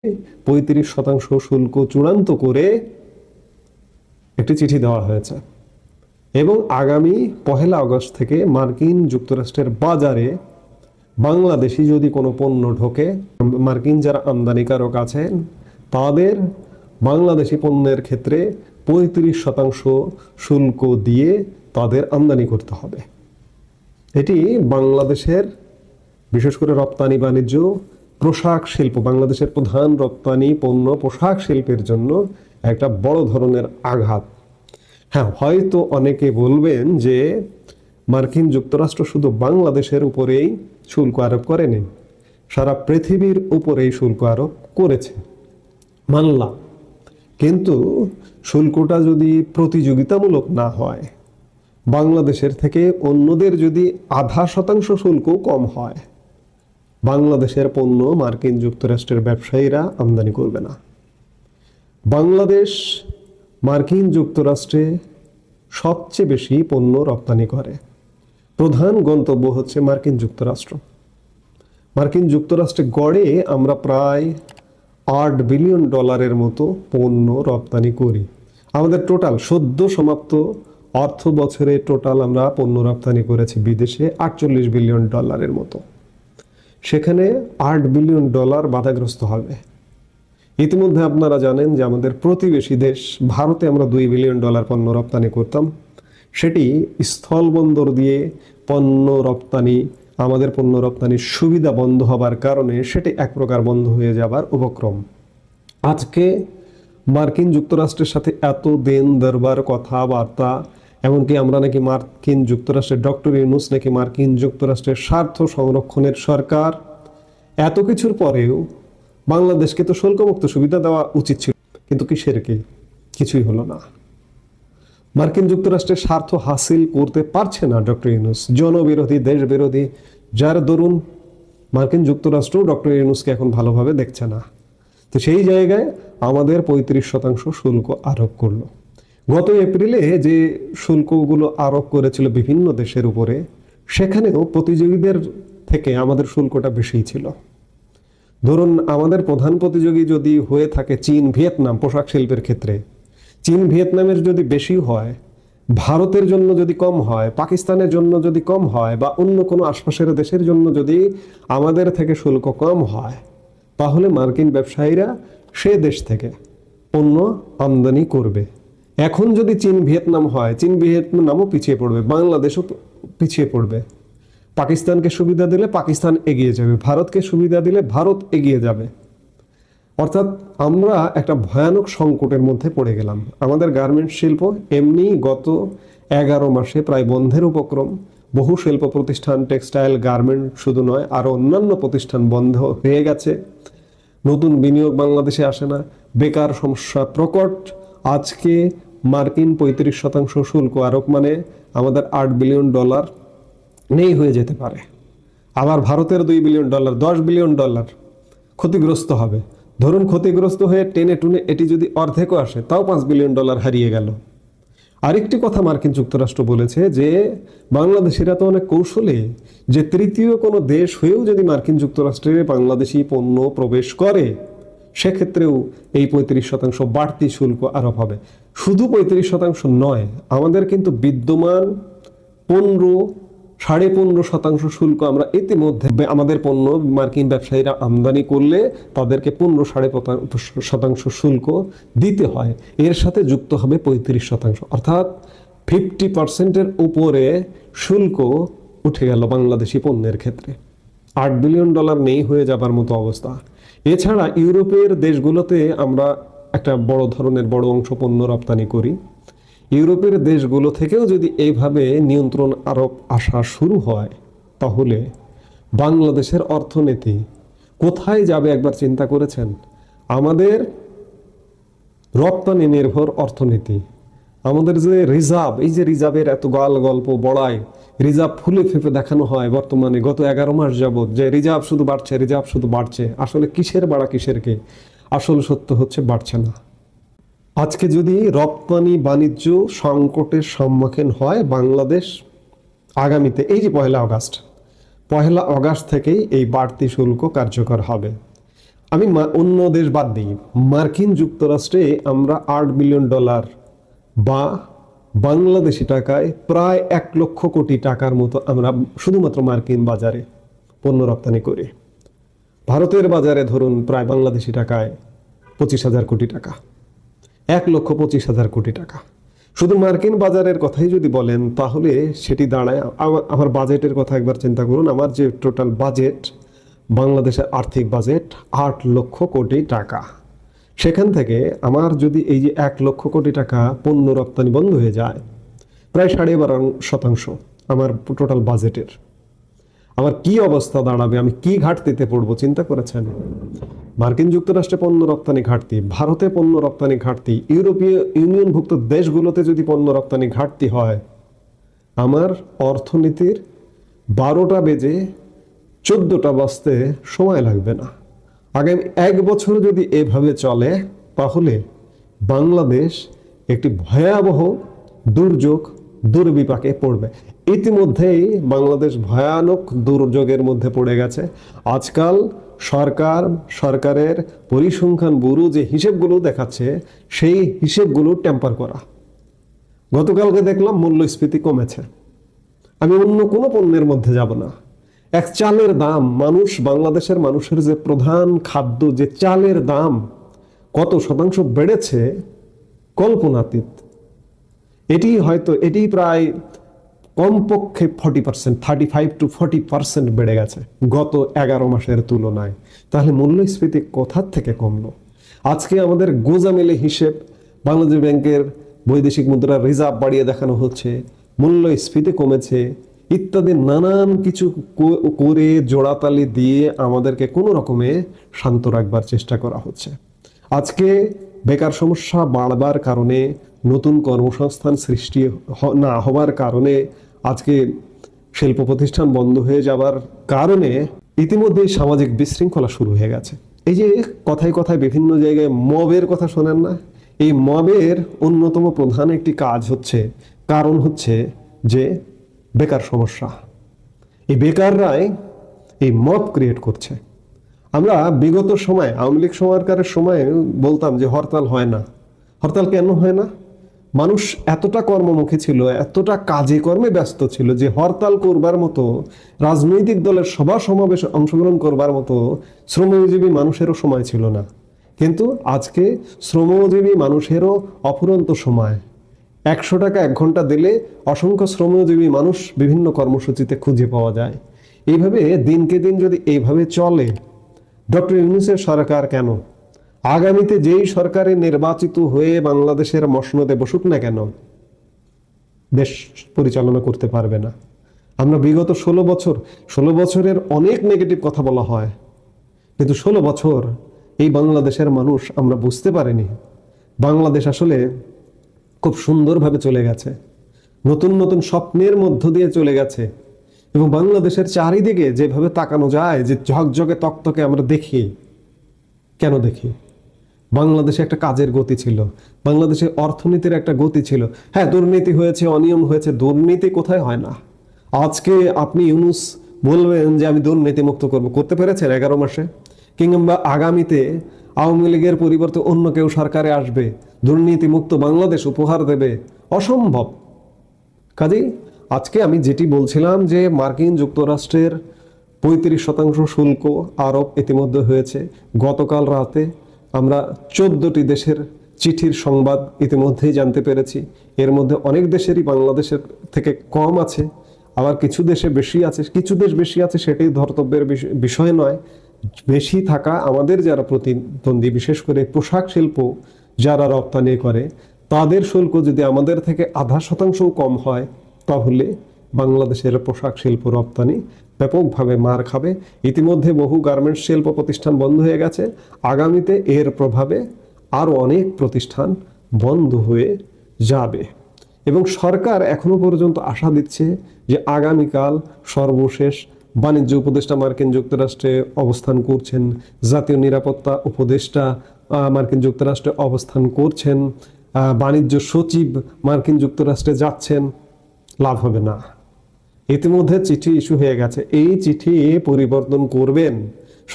35% শুল্ক চূড়ান্ত করে একটি চিঠি দেওয়া হয়েছে এবং আগামী 1 আগস্ট থেকে মার্কিন যুক্তরাষ্ট্রের বাজারে বাংলাদেশি যদি কোনো পণ্য ঢোকে, মার্কিন যারা আমদানিকারক আছেন তাদের বাংলাদেশি পণ্যের ক্ষেত্রে 35% শুল্ক দিয়ে তাদের আমদানি করতে হবে। এটি বাংলাদেশের বিশেষ করে রপ্তানি বাণিজ্য, পোশাক শিল্প, বাংলাদেশের প্রধান রপ্তানি পণ্য পোশাক শিল্পের জন্য একটা বড় ধরনের আঘাত। হ্যাঁ, হয়তো অনেকে বলবেন যে মার্কিন যুক্তরাষ্ট্র শুধু বাংলাদেশের উপরেই শুল্ক আরোপ করেনি, সারা পৃথিবীর উপরেই শুল্ক আরোপ করেছে, মানলাম। কিন্তু শুল্কটা যদি প্রতিযোগিতামূলক না হয়, বাংলাদেশের থেকে অন্যদের যদি 0.5% শুল্ক কম হয়, বাংলাদেশের পণ্য মার্কিন যুক্তরাষ্ট্রের ব্যবসায়ীরা আমদানি করবে না। বাংলাদেশ মার্কিন যুক্তরাষ্ট্রে সবচেয়ে বেশি পণ্য রপ্তানি করে, প্রধান গন্তব্য হচ্ছে মার্কিন যুক্তরাষ্ট্র। মার্কিন যুক্তরাষ্ট্রে গড়ে আমরা প্রায় $8 বিলিয়ন মতো পণ্য রপ্তানি করি। আমাদের টোটাল সদ্য সমাপ্ত অর্থ বছরে টোটাল আমরা পণ্য রপ্তানি করেছি বিদেশে $48 বিলিয়ন মতো। সেখানে $8 বিলিয়ন বাধাগ্রস্ত হবে। ইতিমধ্যে আপনারা জানেন যে আমাদের প্রতিবেশী দেশ ভারতে আমরা $2 বিলিয়ন পণ্য রপ্তানি করতাম। সেটি স্থলবন্দর দিয়ে পণ্য রপ্তানি, আমাদের পণ্য রপ্তানির সুবিধা বন্ধ হবার কারণে সেটি এক প্রকার বন্ধ হয়ে যাবার উপক্রম। আজকে মার্কিন যুক্তরাষ্ট্রের সাথে এত দেন দরবার কথাবার্তা, এমনকি আমরা নাকি মার্কিন যুক্তরাষ্ট্রের ডক্টর ইউনূস নাকি মার্কিন যুক্তরাষ্ট্রের স্বার্থ সংরক্ষণের সরকার, এত কিছুর পরেও বাংলাদেশকে তো শুল্কমুক্ত সুবিধা দেওয়া উচিত ছিল, কিন্তু কিসের কি? কিছুই হলো না। মার্কিন যুক্তরাষ্ট্রের স্বার্থ হাসিল করতে পারছে না ডক্টর ইউনূস, জনবিরোধী, দেশ বিরোধী, যার দরুন মার্কিন যুক্তরাষ্ট্র ডক্টর ইউনূসকে এখন ভালোভাবে দেখছে না। তো সেই জায়গায় আমাদের 35% শুল্ক আরোপ করলো। গত এপ্রিলে যে শুল্কগুলো আরোপ করেছিল বিভিন্ন দেশের উপরে, সেখানেও প্রতিযোগীদের থেকে আমাদের শুল্কটা বেশি ছিল। ধরুন আমাদের প্রধান প্রতিযোগী যদি হয়ে থাকে চীন, ভিয়েতনাম পোশাক শিল্পের ক্ষেত্রে, চীন ভিয়েতনামের যদি বেশি হয়, ভারতের জন্য যদি কম হয়, পাকিস্তানের জন্য যদি কম হয়, বা অন্য কোনো আশপাশের দেশের জন্য যদি আমাদের থেকে শুল্ক কম হয়, তাহলে মার্কিন ব্যবসায়ীরা সে দেশ থেকে পণ্য আমদানি করবে। এখন যদি চীন ভিয়েতনাম হয়, চীন ভিয়েতনামও পিছিয়ে পড়বে, বাংলাদেশও পিছিয়ে পড়বে। পাকিস্তানকে সুবিধা দিলে পাকিস্তান এগিয়ে যাবে, ভারতকে সুবিধা দিলে ভারত এগিয়ে যাবে। অর্থাৎ আমরা একটা ভয়ানক সংকটের মধ্যে পড়ে গেলাম। আমাদের গার্মেন্টস শিল্প এমনি গত 11 মাসে প্রায় বন্ধের উপক্রম। বহু শিল্প প্রতিষ্ঠান, টেক্সটাইল, গার্মেন্ট শুধু নয়, আরও অন্যান্য প্রতিষ্ঠান বন্ধ হয়ে গেছে। নতুন বিনিয়োগ বাংলাদেশে আসে না, বেকার সমস্যা প্রকট। আজকে মার্কিন 35% শুল্ক আরোপ মানে আমাদের $8 বিলিয়ন নেই হয়ে যেতে পারে। আবার ভারতের $2 বিলিয়ন, $10 বিলিয়ন ক্ষতিগ্রস্ত হবে। ধরুন ক্ষতিগ্রস্ত হয়ে টেনে টুনে এটি যদি অর্ধেকও আসে, তাও $5 বিলিয়ন হারিয়ে গেল। আরেকটি কথা মার্কিন যুক্তরাষ্ট্র বলেছে যে বাংলাদেশিরা তো অনেক কৌশলী, যে তৃতীয় কোনো দেশ হয়েও যদি মার্কিন যুক্তরাষ্ট্রে বাংলাদেশি পণ্য প্রবেশ করে, সেক্ষেত্রেও এই 35% বাড়তি শুল্ক আরোপ হবে। শুধু 35% নয়, আমাদের কিন্তু বিদ্যমান 15.5% শুল্ক আমরা ইতিমধ্যে আমাদের পণ্য মার্কিন ব্যবসায়ীরা আমদানি করলে তাদেরকে 15.5% শুল্ক দিতে হয়। এর সাথে যুক্ত হবে 35%, অর্থাৎ 50%-এর উপরে শুল্ক উঠে গেল বাংলাদেশি পণ্যের ক্ষেত্রে। $8 বিলিয়ন নেই হয়ে যাবার মতো অবস্থা। এছাড়া ইউরোপের দেশগুলোতে আমরা একটা বড় ধরনের বড় অংশ পণ্য রপ্তানি করি। ইউরোপের দেশগুলো থেকেও যদি এইভাবে নিয়ন্ত্রণ আরোপ আসা শুরু হয়, তাহলে বাংলাদেশের অর্থনীতি কোথায় যাবে একবার চিন্তা করেছেন? আমাদের রপ্তানি নির্ভর অর্থনীতি, আমাদের যে রিজার্ভ, এই যে রিজার্ভের এত গল্প বড়াই, রিজার্ভ ফুলে ফেপে দেখানো হয় বর্তমানে গত 11 মাস যাবৎ, যে রিজার্ভ শুধু বাড়ছে, রিজার্ভ শুধু বাড়ছে। আসলে কিসের বাড়া কিসের কে? আসল সত্য হচ্ছে বাড়ছে না। আজকে যদি রপ্তানি বাণিজ্য সংকটের সম্মুখীন হয় বাংলাদেশ, আগামীতে এই যে 1 আগস্ট থেকেই এই বাড়তি শুল্ক কার্যকর হবে। আমি অন্য দেশ বাদ দিই, মার্কিন যুক্তরাষ্ট্রে আমরা $8 বিলিয়ন বা বাংলাদেশি টাকায় প্রায় 1 লক্ষ কোটি টাকার মতো আমরা শুধুমাত্র মার্কিন বাজারে পণ্য রপ্তানি করি। ভারতের বাজারে ধরুন প্রায় বাংলাদেশি টাকায় 25,000 কোটি টাকা, 1,25,000 কোটি টাকা। শুধু মার্কিন বাজারের কথাই যদি বলেন তাহলে সেটি দাঁড়ায়, আমার বাজেটের কথা একবার চিন্তা করুন, আমার যে টোটাল বাজেট, বাংলাদেশের আর্থিক বাজেট 8 লক্ষ কোটি টাকা। সেখান থেকে আমার যদি এই যে 1 লক্ষ কোটি টাকা পণ্য রপ্তানি বন্ধ হয়ে যায়, প্রায় 12.5% আমার টোটাল বাজেটের, আমার কি অবস্থা দাঁড়াবে, আমি কি ঘাটতিতে পড়বো চিন্তা করেছেন? মার্কিন যুক্তরাষ্ট্রে পণ্য রপ্তানি ঘাটতি, ভারতে পণ্য রপ্তানি ঘাটতি, ইউরোপীয় ইউনিয়নভুক্ত দেশগুলোতে যদি পণ্য রপ্তানি ঘাটতি হয়, আমার অর্থনীতির 12টা বেজে 14টা বাজতে সময় লাগবে না। আগামী 1 বছর যদি এভাবে চলে তাহলে বাংলাদেশ একটি ভয়াবহ দুর্যোগ দুর্বিপাকে পড়বে। ইতিমধ্যেই বাংলাদেশ ভয়ানক দুর্যোগের মধ্যে পড়ে গেছে। আজকাল সরকারের পরিসংখ্যান ব্যুরো যে হিসেবগুলো দেখাচ্ছে সেই হিসেবগুলো টেম্পার করা। গতকালকে দেখলাম মূল্যস্ফীতি কমেছে। আমি অন্য কোনো পণ্যের মধ্যে যাব না, এক চালের দাম, বাংলাদেশের মানুষের যে প্রধান খাদ্য যে চালের দাম কত শতাংশ বেড়েছে কল্পনাতীত। এটি প্রায় কমপক্ষে 40%, 35 to 40% বেড়ে গেছে গত 11 মাসের তুলনায়। তাহলে মূল্যস্ফীতি কোথা থেকে কমলো? আজকে আমাদের গোজামিলে হিসেব, বাংলাদেশ ব্যাংকের বৈদেশিক মুদ্রার রিজার্ভ বাড়িয়ে দেখানো হচ্ছে, মূল্যস্ফীতি কমেছে ইত্যাদি নানান কিছু করে জোড়াতালি দিয়ে আমাদেরকে কোনো রকমে শান্ত রাখবার চেষ্টা করা হচ্ছে। আজকে বেকার সমস্যা বাড়বার কারণে, নতুন কর্মসংস্থান সৃষ্টি না হওয়ার কারণে, আজকে শিল্প প্রতিষ্ঠান বন্ধ হয়ে যাবার কারণে ইতিমধ্যে সামাজিক বিশৃঙ্খলা শুরু হয়ে গেছে। এই যে কথায় কথায় বিভিন্ন জায়গায় মবের কথা শোনেন না, এই মবের অন্যতম প্রধান একটি কারণ হচ্ছে যে বেকার সমস্যা। এই বেকাররাই এই মব ক্রিয়েট করছে। আমরা বিগত সময়, আওয়ামী লীগ সরকারের সময় বলতাম যে হরতাল হয় না। হরতাল কেন হয় না? মানুষ এতটা কর্মমুখী ছিল, এতটা কাজে কর্মে ব্যস্ত ছিল যে হরতাল করবার মতো, রাজনৈতিক দলের সভা সমাবেশে অংশগ্রহণ করবার মতো শ্রমজীবী মানুষেরও সময় ছিল না। কিন্তু আজকে শ্রমজীবী মানুষেরও অফুরন্ত সময়। 100 টাকা 1 ঘন্টা দিলে অসংখ্য শ্রমজীবী মানুষ বিভিন্ন কর্মসূচিতে খুঁজে পাওয়া যায়। এইভাবে দিনকে দিন যদি এইভাবে চলে, ডক্টর ইউনূসের সরকার কেন, আগামীতে যেই সরকারে নির্বাচিত হয়ে বাংলাদেশের মসনদে বসুক না কেন, দেশ পরিচালনা করতে পারবে না। আমরা বিগত 16 বছরের অনেক নেগেটিভ কথা বলা হয়, কিন্তু 16 বছর এই বাংলাদেশের মানুষ আমরা বুঝতে পারিনি বাংলাদেশ আসলে খুব সুন্দরভাবে চলে গেছে, নতুন নতুন স্বপ্নের মধ্য দিয়ে চলে গেছে। এবং বাংলাদেশের চারিদিকে যেভাবে তাকানো যায়, যে ঝকঝকে তকতকে আমরা দেখি, কেন দেখি? বাংলাদেশে একটা কাজের গতি ছিল, বাংলাদেশে অর্থনীতির একটা গতি ছিল। হ্যাঁ, দুর্নীতি হয়েছে, অনিয়ম হয়েছে, দুর্নীতি কোথায় হয় না? আজকে আপনি ইউনূস বলবেন যে আমি দুর্নীতি মুক্ত করতে পেরেছেন 11 মাসে? কিংবা আগামীতে আওয়ামী লীগের পরিবর্তে অন্য কেউ সরকারে আসবে, দুর্নীতি মুক্ত বাংলাদেশ উপহার দেবে? অসম্ভব। কাজেই আজকে আমি যেটি বলছিলাম যে মার্কিন যুক্তরাষ্ট্রের 35% শুল্ক আরোপ ইতিমধ্যে হয়েছে। গতকাল রাতে আমরা 14টি দেশের চিঠির সংবাদ ইতিমধ্যেই জানতে পেরেছি। এর মধ্যে অনেক দেশেরই বাংলাদেশের থেকে কম আছে, আবার কিছু দেশে বেশি আছে। কিছু দেশ বেশি আছে সেটাই ধর্তব্যের বিষয় নয়। বেশি থাকা আমাদের যারা প্রতিদ্বন্দ্বী, বিশেষ করে পোশাক শিল্প যারা রপ্তানি করে, তাদের শুল্ক যদি আমাদের থেকে 0.5%ও কম হয় তাহলে বাংলাদেশের পোশাক শিল্প রপ্তানি ব্যাপকভাবে মার খাবে। ইতিমধ্যে বহু গার্মেন্টস শিল্প প্রতিষ্ঠান বন্ধ হয়ে গেছে, আগামীতে এর প্রভাবে আরও অনেক প্রতিষ্ঠান বন্ধ হয়ে যাবে। এবং সরকার এখনো পর্যন্ত আশা দিচ্ছে যে আগামীকাল সর্বশেষ বাণিজ্য উপদেষ্টা মার্কিন যুক্তরাষ্ট্রে অবস্থান করছেন, জাতীয় নিরাপত্তা উপদেষ্টা মার্কিন যুক্তরাষ্ট্রে অবস্থান করছেন, বাণিজ্য সচিব মার্কিন যুক্তরাষ্ট্রে যাচ্ছেন। লাভ হবে না। ইতিমধ্যে চিঠি ইস্যু হয়ে গেছে, এই চিঠি পরিবর্তন করবেন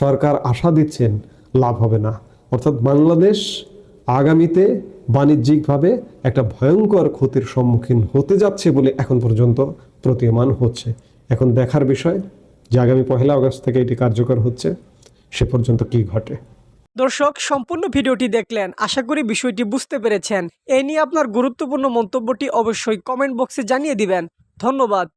সরকার আশা দিচ্ছেন। লাভ হবে না। অর্থাৎ বাংলাদেশ আগামীতে বাণিজ্যিকভাবে একটা ভয়ঙ্কর ক্ষতির সম্মুখীন হতে যাচ্ছে বলে এখন পর্যন্ত প্রতীয়মান হচ্ছে। এখন দেখার বিষয় যে আগামী 1 আগস্ট থেকে এটি কার্যকর হচ্ছে, সে পর্যন্ত কি ঘটে। দর্শক, সম্পূর্ণ ভিডিওটি দেখলেন, আশা করি বিষয়টি বুঝতে পেরেছেন। এ নিয়ে আপনার গুরুত্বপূর্ণ মন্তব্যটি অবশ্যই কমেন্ট বক্সে জানিয়ে দিবেন। ধন্যবাদ।